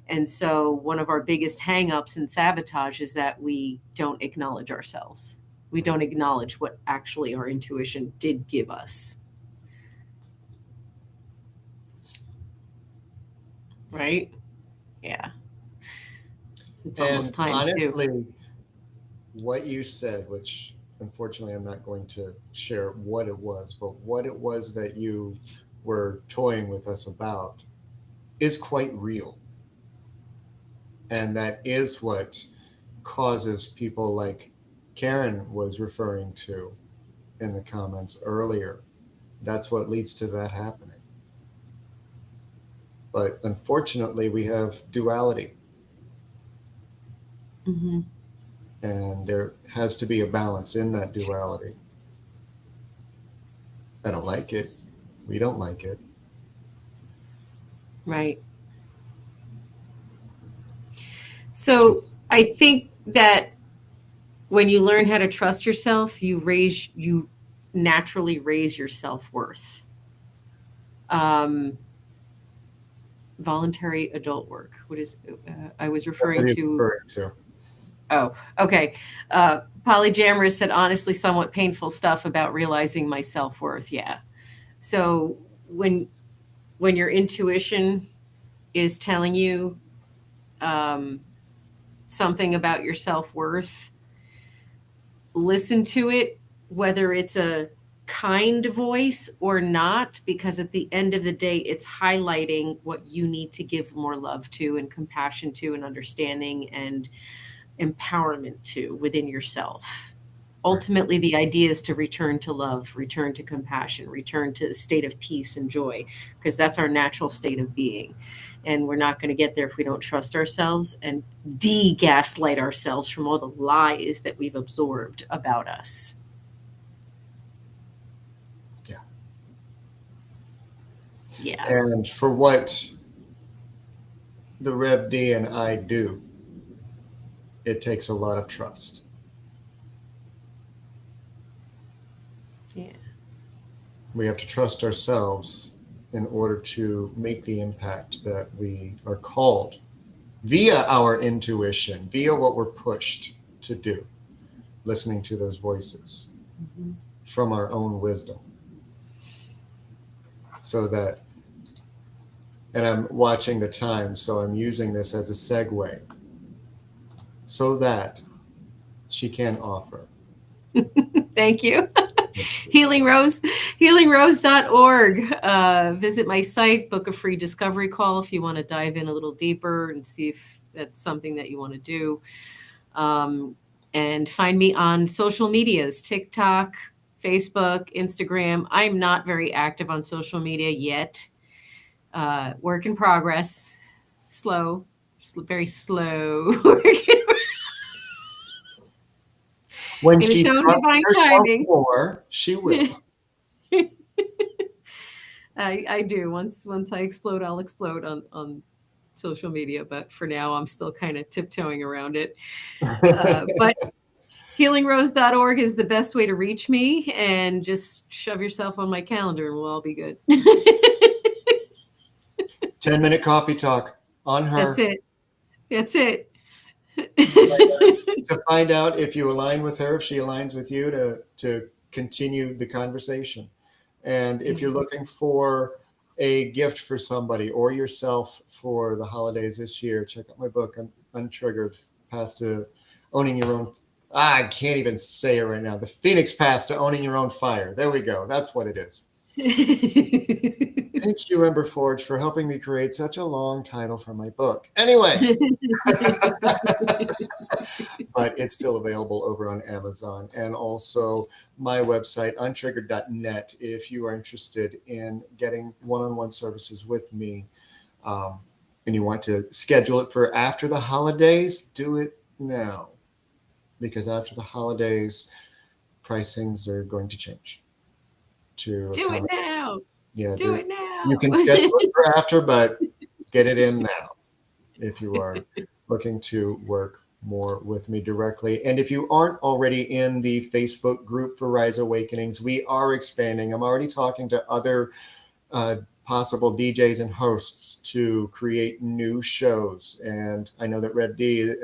[SPEAKER 6] And so one of our biggest hangups and sabotage is that we don't acknowledge ourselves. We don't acknowledge what actually our intuition did give us. Right? Yeah. It's almost time
[SPEAKER 5] honestly,
[SPEAKER 6] too.
[SPEAKER 5] what you said, which unfortunately I'm not going to share what it was, but what it was that you were toying with us about is quite real. And that is what causes people like Karen was referring to in the comments earlier. That's what leads to that happening. But unfortunately, we have duality.
[SPEAKER 6] Mm-hmm.
[SPEAKER 5] And there has to be a balance in that duality. I don't like it. We don't like it.
[SPEAKER 6] Right. So I think that when you learn how to trust yourself, you naturally raise your self-worth. Voluntary adult work. What is? I was referring to. Oh, okay. Polyamorous said, honestly, somewhat painful stuff about realizing my self-worth. Yeah. So when your intuition is telling you something about your self-worth, listen to it, whether it's a kind voice or not, because at the end of the day, it's highlighting what you need to give more love to and compassion to and understanding and empowerment to within yourself. Ultimately, the idea is to return to love, return to compassion, return to a state of peace and joy, because that's our natural state of being. And we're not going to get there if we don't trust ourselves and de-gaslight ourselves from all the lies that we've absorbed about us.
[SPEAKER 5] Yeah.
[SPEAKER 6] Yeah.
[SPEAKER 5] And for what the Rev D and I do, it takes a lot of trust.
[SPEAKER 6] Yeah.
[SPEAKER 5] We have to trust ourselves in order to make the impact that we are called via our intuition, via what we're pushed to do, listening to those voices from our own wisdom. So that, and I'm watching the time, so I'm using this as a segue, so that she can offer.
[SPEAKER 6] Thank you. Healing Rose, healingrose.org. Visit my site, book a free discovery call if you want to dive in a little deeper and see if that's something that you want to do. And find me on social medias, TikTok, Facebook, Instagram. I'm not very active on social media yet. Work in progress. Slow, very slow.
[SPEAKER 5] When
[SPEAKER 6] In
[SPEAKER 5] she
[SPEAKER 6] its own
[SPEAKER 5] trusts
[SPEAKER 6] divine
[SPEAKER 5] herself
[SPEAKER 6] timing.
[SPEAKER 5] more, she will.
[SPEAKER 6] I do. Once I explode, I'll explode on social media. But for now, I'm still kind of tiptoeing around it. But healingrose.org is the best way to reach me, and just shove yourself on my calendar and we'll all be good.
[SPEAKER 5] 10-minute coffee talk on her.
[SPEAKER 6] That's it.
[SPEAKER 5] To find out if you align with her, if she aligns with you, to continue the conversation. And if you're looking for a gift for somebody or yourself for the holidays this year, check out my book, Untriggered, Path to Owning Your Own. I can't even say it right now. The Phoenix Path to Owning Your Own Fire. There we go. That's what it is. Thank you, Ember Forge, for helping me create such a long title for my book. Anyway, but it's still available over on Amazon, and also my website, untriggered.net, if you are interested in getting one-on-one services with me, and you want to schedule it for after the holidays, do it now, because after the holidays, pricings are going to change.
[SPEAKER 6] Do it now.
[SPEAKER 5] Yeah,
[SPEAKER 6] Do it now.
[SPEAKER 5] You can schedule it for after, but get it in now if you are looking to work more with me directly. And if you aren't already in the Facebook group for Rise Awakenings, we are expanding. I'm already talking to other possible DJs and hosts to create new shows. And I know that Rev D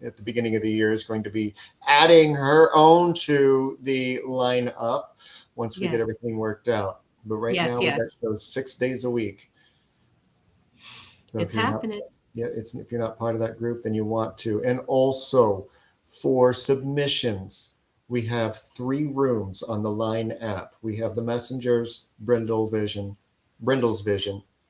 [SPEAKER 5] at the beginning of the year is going to be adding her own to the lineup once we get everything worked out. But right now, we got those 6 days a week. So
[SPEAKER 6] it's happening.
[SPEAKER 5] If you're not part of that group, then you want to. And also for submissions, we have 3 rooms on the Line app. We have the Messengers, Brindle's Vision,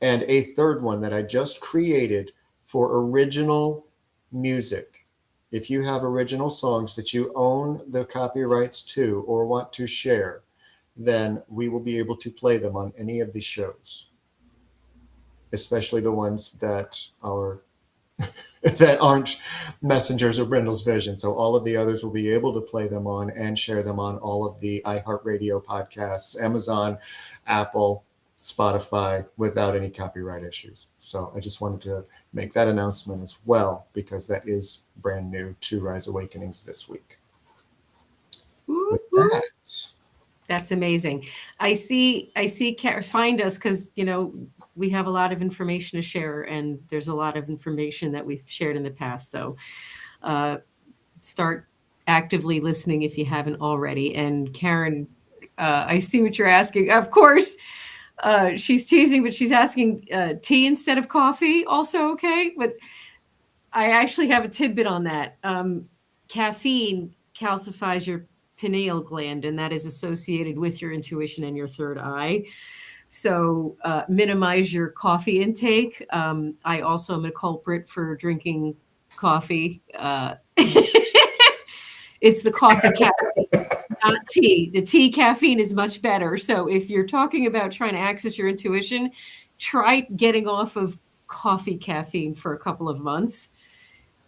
[SPEAKER 5] and a third one that I just created for original music. If you have original songs that you own the copyrights to or want to share, then we will be able to play them on any of these shows, especially the ones that are that aren't Messengers or Brindle's Vision. So all of the others will be able to play them on and share them on all of the iHeartRadio podcasts, Amazon, Apple, Spotify, without any copyright issues. So I just wanted to make that announcement as well, because that is brand new to Rise Awakenings this week. With that,
[SPEAKER 6] that's amazing. I see. Find us, because we have a lot of information to share, and there's a lot of information that we've shared in the past. So start actively listening if you haven't already. And Karen, I see what you're asking. Of course, she's teasing, but she's asking tea instead of coffee. Also okay, but I actually have a tidbit on that. Caffeine calcifies your pineal gland, and that is associated with your intuition and your third eye. So minimize your coffee intake. I also am a culprit for drinking coffee. It's the coffee caffeine, not tea. The tea caffeine is much better. So if you're talking about trying to access your intuition, try getting off of coffee caffeine for a couple of months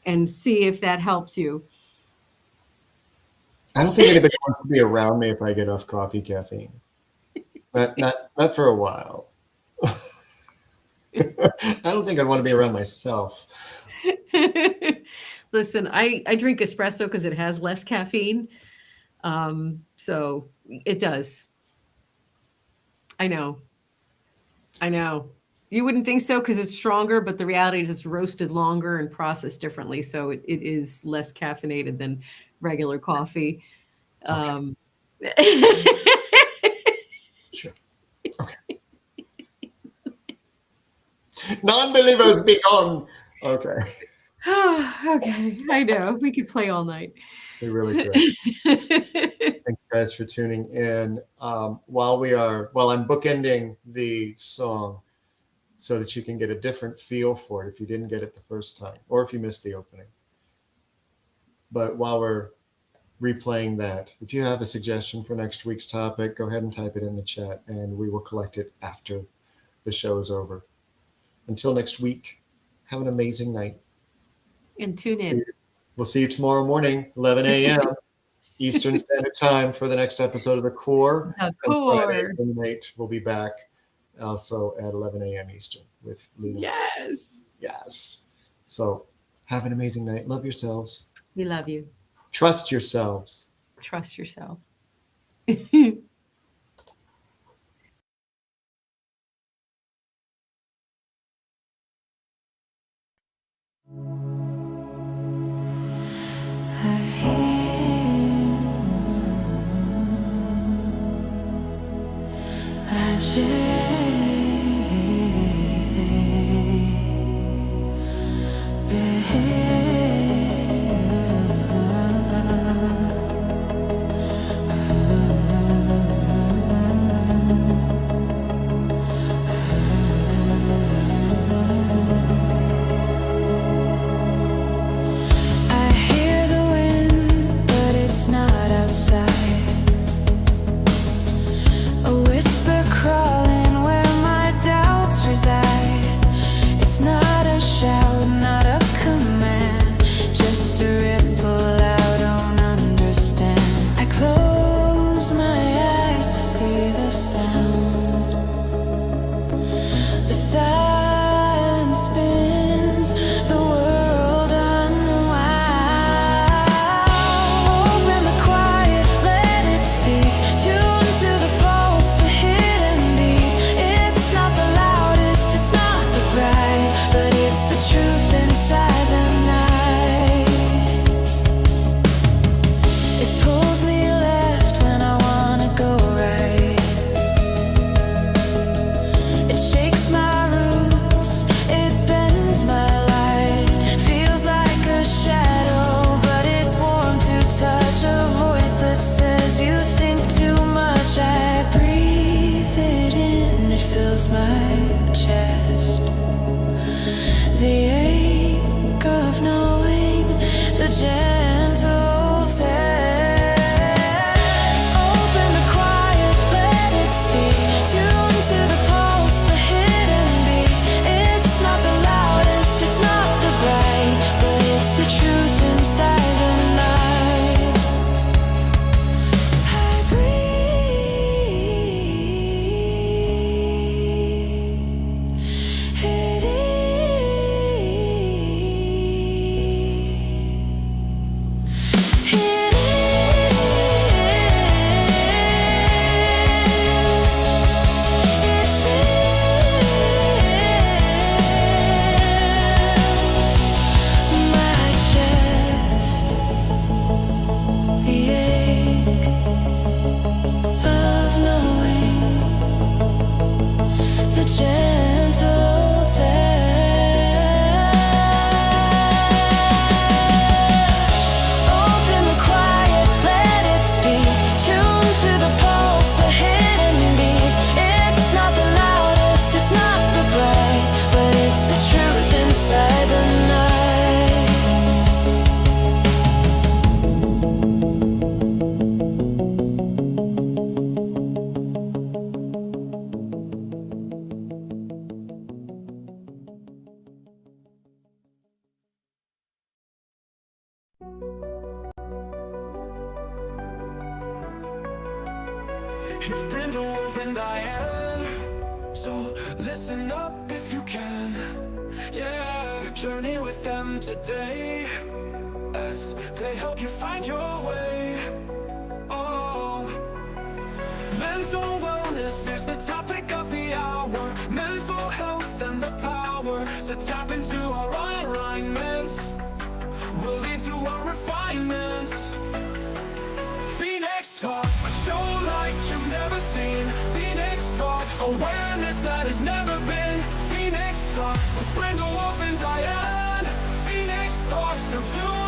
[SPEAKER 6] and see if that helps you.
[SPEAKER 5] I don't think anybody wants to be around me if I get off coffee caffeine. Not for a while. I don't think I'd want to be around myself.
[SPEAKER 6] Listen, I drink espresso because it has less caffeine. So it does. I know. You wouldn't think so because it's stronger, but the reality is it's roasted longer and processed differently. So it is less caffeinated than regular coffee.
[SPEAKER 5] Sure. Okay. Non-believers be gone. Okay.
[SPEAKER 6] Okay, I know. We could play all night.
[SPEAKER 5] We really could. Thanks, guys, for tuning in. While I'm bookending the song so that you can get a different feel for it if you didn't get it the first time or if you missed the opening. But while we're replaying that, if you have a suggestion for next week's topic, go ahead and type it in the chat and we will collect it after the show is over. Until next week, have an amazing night.
[SPEAKER 6] And tune in.
[SPEAKER 5] We'll see you tomorrow morning, 11 a.m. Eastern Standard Time for the next episode of The Core.
[SPEAKER 6] The Core.
[SPEAKER 5] Friday night, we'll be back also at 11 a.m. Eastern with Lena. Yes. So have an amazing night. Love yourselves.
[SPEAKER 6] We love you.
[SPEAKER 5] Trust yourselves.
[SPEAKER 6] Trust yourself.
[SPEAKER 4] It's Brindlewolf and Diane, so listen up if you can. Yeah, journey with them today they help you find your way. Oh, mental wellness is the topic of the hour. Mental health and the power to tap into our alignments will lead to our refinements. Phoenix Talk, a show like you've never seen. Phoenix Talks, awareness that has never been. Phoenix Talks with Brindlewolf and Diane. Phoenix Talks, so tune